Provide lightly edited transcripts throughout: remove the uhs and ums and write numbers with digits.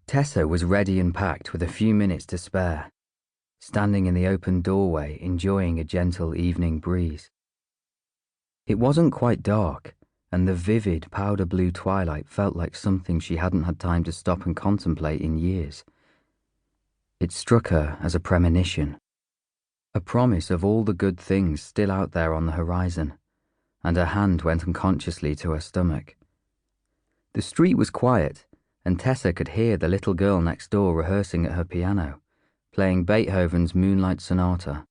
Tessa was ready and packed with a few minutes to spare, standing in the open doorway enjoying a gentle evening breeze. It wasn't quite dark, and the vivid powder blue twilight felt like something she hadn't had time to stop and contemplate in years. It struck her as a premonition, a promise of all the good things still out there on the horizon, and her hand went unconsciously to her stomach. The street was quiet, and Tessa could hear the little girl next door rehearsing at her piano, playing Beethoven's Moonlight Sonata.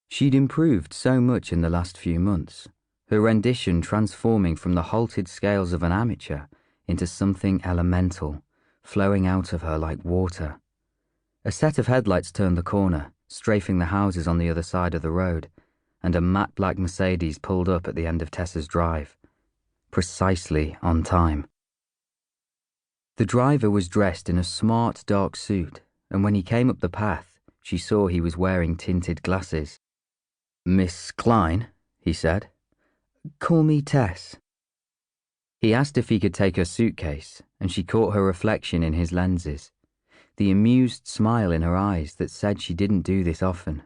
She'd improved so much in the last few months, her rendition transforming from the halted scales of an amateur into something elemental, flowing out of her like water. A set of headlights turned the corner, strafing the houses on the other side of the road, and a matte black Mercedes pulled up at the end of Tessa's drive, precisely on time. The driver was dressed in a smart dark suit, and when he came up the path, she saw he was wearing tinted glasses. "Miss Klein," he said. "Call me Tess." He asked if he could take her suitcase, and she caught her reflection in his lenses, the amused smile in her eyes that said she didn't do this often.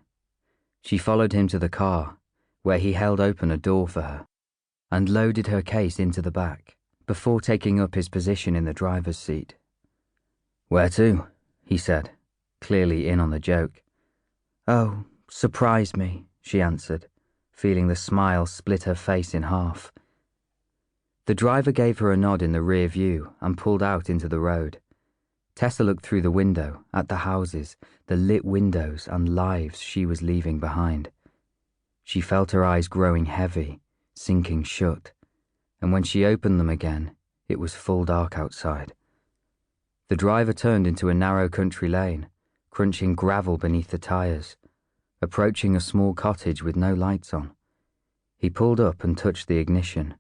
She followed him to the car, where he held open a door for her, and loaded her case into the back, before taking up his position in the driver's seat. "Where to?" he said, clearly in on the joke. "Oh, surprise me," she answered, feeling the smile split her face in half. The driver gave her a nod in the rear view and pulled out into the road. Tessa looked through the window at the houses, the lit windows and lives she was leaving behind. She felt her eyes growing heavy, sinking shut, and when she opened them again, it was full dark outside. The driver turned into a narrow country lane, crunching gravel beneath the tyres, approaching a small cottage with no lights on. He pulled up and touched the ignition.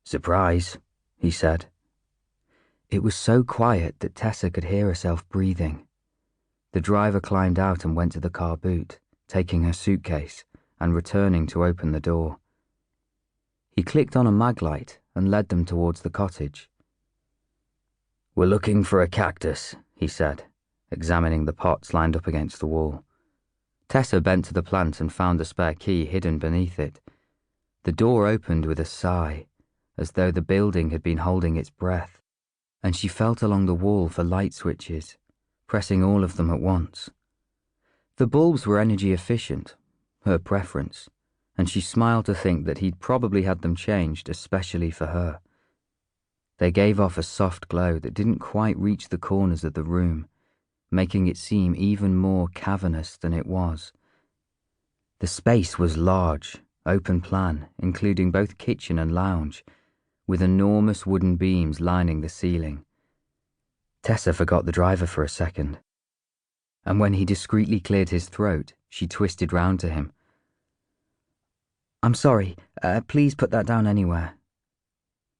"Surprise," he said. It was so quiet that Tessa could hear herself breathing. The driver climbed out and went to the car boot, taking her suitcase and returning to open the door. He clicked on a mag light and led them towards the cottage. "We're looking for a cactus," he said, examining the pots lined up against the wall. Tessa bent to the plant and found the spare key hidden beneath it. The door opened with a sigh, as though the building had been holding its breath, and she felt along the wall for light switches, pressing all of them at once. The bulbs were energy efficient, her preference, and she smiled to think that he'd probably had them changed especially for her. They gave off a soft glow that didn't quite reach the corners of the room, making it seem even more cavernous than it was. The space was large, open plan, including both kitchen and lounge, with enormous wooden beams lining the ceiling. Tessa forgot the driver for a second, and when he discreetly cleared his throat, she twisted round to him. "I'm sorry, please put that down anywhere."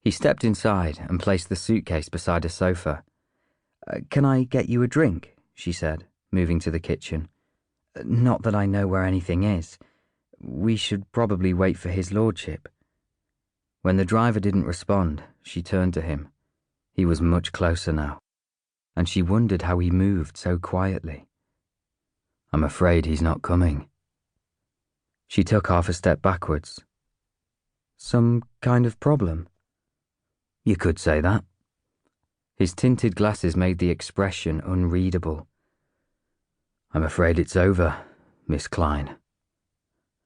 He stepped inside and placed the suitcase beside a sofa. "Can I get you a drink?" she said, moving to the kitchen. "Not that I know where anything is. We should probably wait for his lordship." When the driver didn't respond, she turned to him. He was much closer now, and she wondered how he moved so quietly. "I'm afraid he's not coming." She took half a step backwards. "Some kind of problem?" "You could say that." His tinted glasses made the expression unreadable. "I'm afraid it's over, Miss Klein."